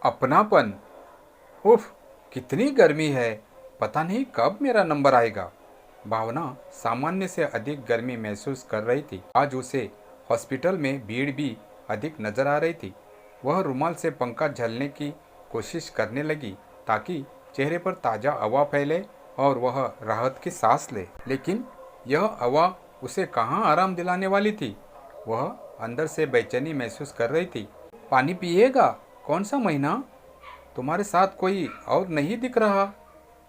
अपनापन। उफ, कितनी गर्मी है। पता नहीं कब मेरा नंबर आएगा। भावना सामान्य से अधिक गर्मी महसूस कर रही थी। आज उसे हॉस्पिटल में भीड़ भी अधिक नजर आ रही थी। वह रुमाल से पंखा झलने की कोशिश करने लगी ताकि चेहरे पर ताज़ा हवा फैले और वह राहत की सांस ले। लेकिन यह हवा उसे कहाँ आराम दिलाने वाली थी। वह अंदर से बेचैनी महसूस कर रही थी। पानी पिएगा? कौन सा महीना? तुम्हारे साथ कोई और नहीं दिख रहा?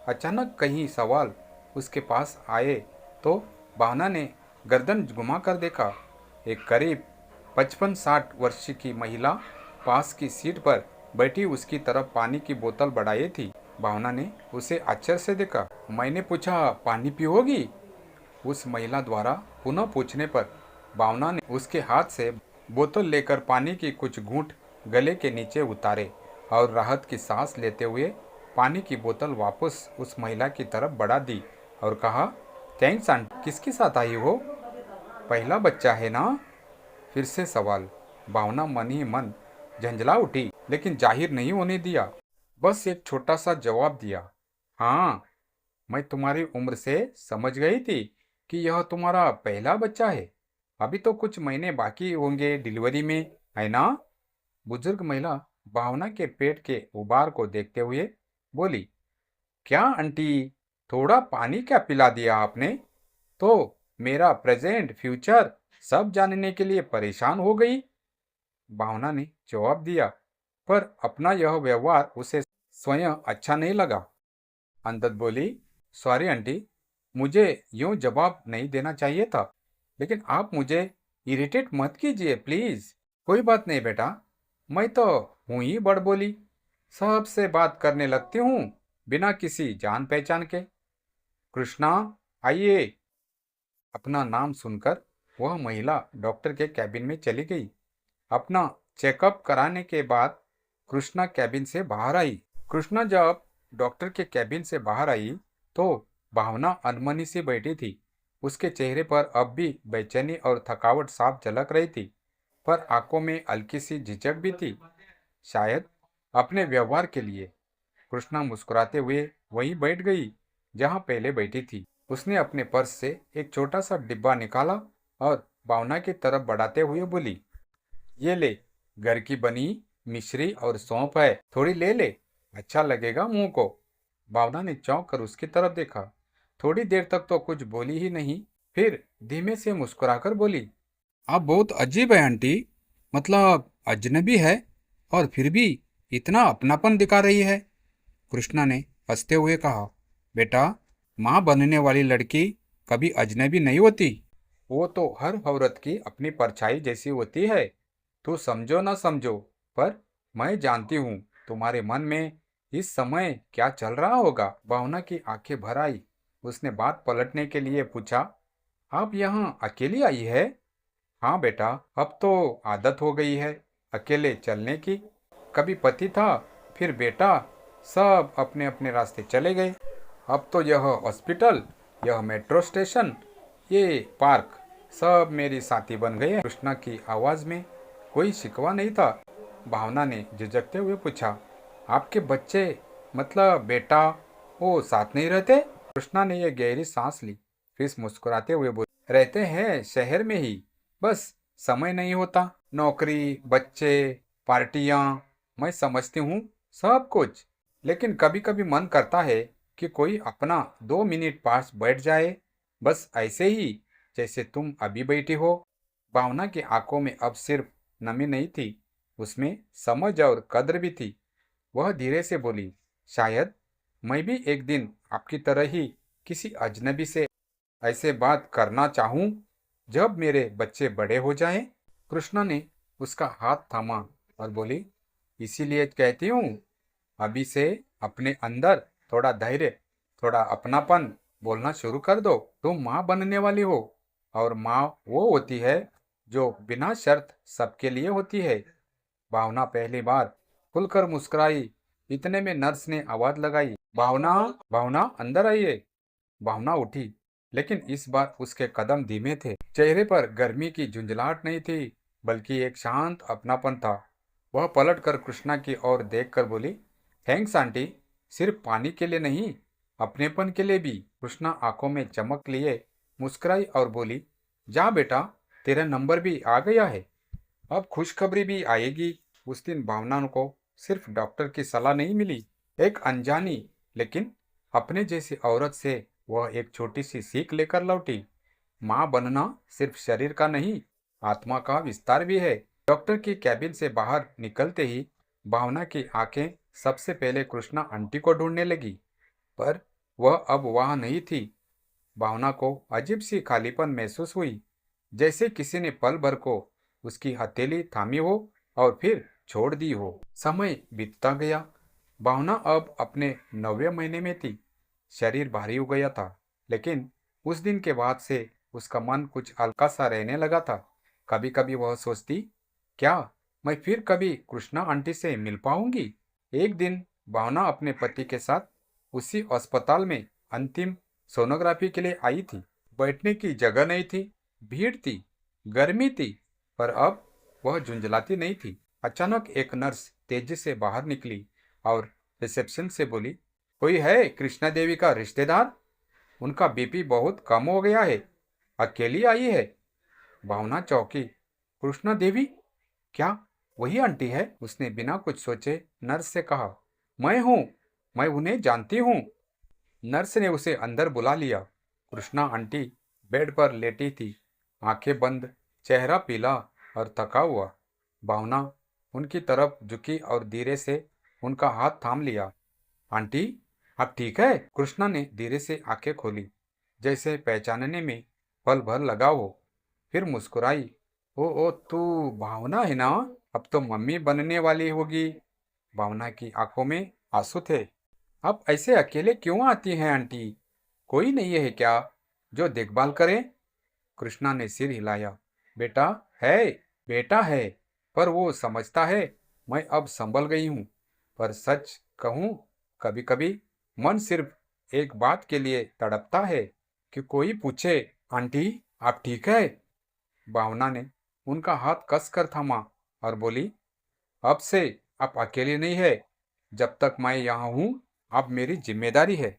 अचानक कहीं सवाल उसके पास आए तो भावना ने गर्दन घुमाकर देखा। एक करीब 55-60 वर्ष की महिला पास की सीट पर बैठी उसकी तरफ पानी की बोतल बढ़ाई थी। भावना ने उसे आश्चर्य से देखा। मैंने पूछा, पानी पियोगी? उस महिला द्वारा पुनः पूछने पर भावना ने उसके हाथ से बोतल लेकर पानी की कुछ घूंट गले के नीचे उतारे और राहत की सांस लेते हुए पानी की बोतल वापस उस महिला की तरफ बढ़ा दी और कहा, थैंक्स आंटी। किसके साथ आई हो? पहला बच्चा है ना? फिर से सवाल। भावना मन ही मन झंझला उठी लेकिन जाहिर नहीं होने दिया। बस एक छोटा सा जवाब दिया, हाँ। मैं तुम्हारी उम्र से समझ गई थी कि यह तुम्हारा पहला बच्चा है। अभी तो कुछ महीने बाकी होंगे डिलीवरी में, है ना? बुजुर्ग महिला भावना के पेट के उबार को देखते हुए बोली, क्या आंटी, थोड़ा पानी क्या पिला दिया आपने? तो मेरा प्रेजेंट फ्यूचर सब जानने के लिए परेशान हो गई। भावना ने जवाब दिया, पर अपना यह व्यवहार उसे स्वयं अच्छा नहीं लगा। अंदर बोली, सॉरी आंटी, मुझे यूं जवाब नहीं देना चाहिए था, लेकिन आप मुझे इरिटेट मत कीजिए प्लीज। कोई बात नहीं बेटा, मैं तो हूं ही बड़बोली, सबसे बात करने लगती हूँ बिना किसी जान पहचान के। कृष्णा, आइए। अपना नाम सुनकर वह महिला डॉक्टर के कैबिन में चली गई। अपना चेकअप कराने के बाद कृष्णा कैबिन से बाहर आई। कृष्णा जब डॉक्टर के कैबिन से बाहर आई तो भावना अनमनी सी बैठी थी। उसके चेहरे पर अब भी बेचैनी और थकावट साफ झलक रही थी, पर आंखों में हल्की सी झिझक भी थी, शायद अपने व्यवहार के लिए। कृष्णा मुस्कुराते हुए वहीं बैठ गई जहां पहले बैठी थी। उसने अपने पर्स से एक छोटा सा डिब्बा निकाला और भावना की तरफ बढ़ाते हुए बोली, ये ले, घर की बनी मिश्री और सौंफ है, थोड़ी ले ले, अच्छा लगेगा मुंह को। भावना ने चौंक कर उसकी तरफ देखा। थोड़ी देर तक तो कुछ बोली ही नहीं, फिर धीमे से मुस्कुराकर बोली, आप बहुत अजीब है आंटी, मतलब अजनबी है और फिर भी इतना अपनापन दिखा रही है। कृष्णा ने हंसते हुए कहा, बेटा, माँ बनने वाली लड़की कभी अजनबी नहीं होती। वो तो हर औरत की अपनी परछाई जैसी होती है। तू समझो ना समझो, पर मैं जानती हूँ तुम्हारे मन में इस समय क्या चल रहा होगा। भावना की आंखें भर आई। उसने बात पलटने के लिए पूछा, आप यहाँ अकेली आई है? हाँ बेटा, अब तो आदत हो गई है अकेले चलने की। कभी पति था, फिर बेटा, सब अपने अपने रास्ते चले गए। अब तो यह हॉस्पिटल, यह मेट्रो स्टेशन, ये पार्क, सब मेरी साथी बन गए हैं। कृष्णा की आवाज में कोई शिकवा नहीं था। भावना ने झिझकते हुए पूछा, आपके बच्चे, मतलब बेटा, वो साथ नहीं रहते? कृष्णा ने यह गहरी सांस ली, फिर मुस्कुराते हुए बोले, रहते हैं शहर में ही, बस समय नहीं होता। नौकरी, बच्चे, पार्टियां, मैं समझती हूँ सब कुछ, लेकिन कभी कभी मन करता है कि कोई अपना 2 मिनट पास बैठ जाए, बस ऐसे ही जैसे तुम अभी बैठी हो। भावना की आंखों में अब सिर्फ नमी नहीं थी, उसमें समझ और कद्र भी थी। वह धीरे से बोली, शायद मैं भी एक दिन आपकी तरह ही किसी अजनबी से ऐसे बात करना चाहूं जब मेरे बच्चे बड़े हो जाएं। कृष्णा ने उसका हाथ थामा और बोली, इसीलिए कहती हूँ, अभी से अपने अंदर थोड़ा धैर्य, थोड़ा अपनापन बोलना शुरू कर दो। तुम माँ बनने वाली हो और माँ वो होती है जो बिना शर्त सबके लिए होती है। भावना पहली बार खुलकर मुस्कुराई। इतने में नर्स ने आवाज लगाई, भावना, भावना अंदर आइए। भावना उठी, लेकिन इस बार उसके कदम धीमे थे। चेहरे पर गर्मी की झुंझलाहट नहीं थी, बल्कि एक शांत अपनापन था। वह पलटकर कृष्णा की ओर देखकर बोली, थैंक्स आंटी, सिर्फ पानी के लिए नहीं, अपनेपन के लिए भी। कृष्णा आंखों में चमक लिए मुस्कुराई और बोली, जा बेटा, तेरा नंबर भी आ गया है, अब खुशखबरी भी आएगी। उस दिन भावना को सिर्फ डॉक्टर की सलाह नहीं मिली, एक अनजानी लेकिन अपने जैसी औरत से वह एक छोटी सी सीख लेकर लौटी। माँ बनना सिर्फ शरीर का नहीं, आत्मा का विस्तार भी है। डॉक्टर की कैबिन से बाहर निकलते ही भावना की आंखें सबसे पहले कृष्णा आंटी को ढूंढने लगी, पर वह अब वहां नहीं थी। भावना को अजीब सी खालीपन महसूस हुई, जैसे किसी ने पल भर को उसकी हथेली थामी हो और फिर छोड़ दी हो। समय बीतता गया। भावना अब अपने 9वें महीने में थी। शरीर भारी हो गया था, लेकिन उस दिन के बाद से उसका मन कुछ हल्का सा रहने लगा था। कभी कभी वह सोचती, क्या मैं फिर कभी कृष्णा आंटी से मिल पाऊंगी। एक दिन भावना अपने पति के साथ उसी अस्पताल में अंतिम सोनोग्राफी के लिए आई थी। बैठने की जगह नहीं थी, भीड़ थी, गर्मी थी, पर अब वह झुंझलाती नहीं थी। अचानक एक नर्स तेजी से बाहर निकली और रिसेप्शन से बोली, कोई है कृष्णा देवी का रिश्तेदार? उनका बीपी बहुत कम हो गया है, अकेली आई है। भावना चौंकी। कृष्णा देवी? क्या वही आंटी है? उसने बिना कुछ सोचे नर्स से कहा, मैं हूँ, मैं उन्हें जानती हूँ। नर्स ने उसे अंदर बुला लिया। कृष्णा आंटी बेड पर लेटी थी, आंखें बंद, चेहरा पीला और थका हुआ। भावना उनकी तरफ झुकी और धीरे से उनका हाथ थाम लिया। आंटी, आप ठीक है? कृष्णा ने धीरे से आंखें खोली, जैसे पहचानने में पल भर लगा हो। फिर मुस्कुराई, ओ तू भावना है ना? अब तो मम्मी बनने वाली होगी। भावना की आंखों में आंसू थे। आप ऐसे अकेले क्यों आती हैं आंटी? कोई नहीं है क्या जो देखभाल करे? कृष्णा ने सिर हिलाया। बेटा है, बेटा है, पर वो समझता है मैं अब संभल गई हूँ। पर सच कहूँ, कभी कभी मन सिर्फ एक बात के लिए तड़पता है कि कोई पूछे, आंटी आप ठीक है? भावना ने उनका हाथ कस कर थामा और बोली, अब से आप अकेले नहीं है, जब तक मैं यहाँ हूँ अब मेरी जिम्मेदारी है।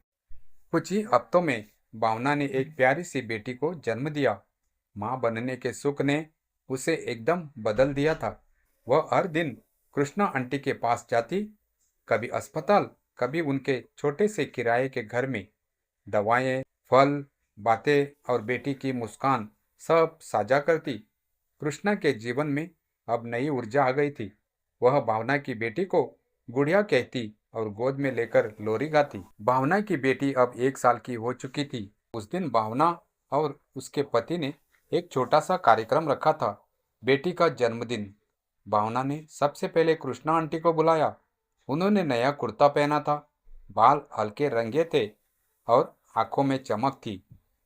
कुछ ही हफ्तों में भावना ने एक प्यारी सी बेटी को जन्म दिया। माँ बनने के सुख ने उसे एकदम बदल दिया था। वह हर दिन कृष्णा आंटी के पास जाती, कभी अस्पताल, कभी उनके छोटे से किराए के घर में। दवाएं, फल, बातें और बेटी की मुस्कान सब साझा करती। कृष्णा के जीवन में अब नई ऊर्जा आ गई थी। वह भावना की बेटी को गुड़िया कहती और गोद में लेकर लोरी गाती। भावना की बेटी अब 1 साल की हो चुकी थी। उस दिन भावना और उसके पति ने एक छोटा सा कार्यक्रम रखा था, बेटी का जन्मदिन। भावना ने सबसे पहले कृष्णा आंटी को बुलाया। उन्होंने नया कुर्ता पहना था, बाल हल्के रंगे थे और आंखों में चमक थी।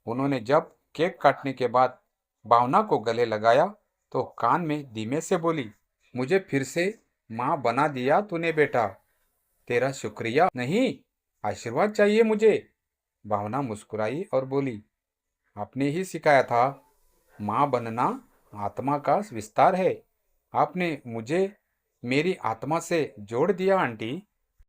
उन्होंने जब केक काटने के बाद भावना को गले लगाया तो कान में धीमे से बोली, मुझे फिर से माँ बना दिया तूने बेटा। तेरा शुक्रिया नहीं, आशीर्वाद चाहिए मुझे। भावना मुस्कुराई और बोली, आपने ही सिखाया था, माँ बनना आत्मा का विस्तार है। आपने मुझे मेरी आत्मा से जोड़ दिया आंटी।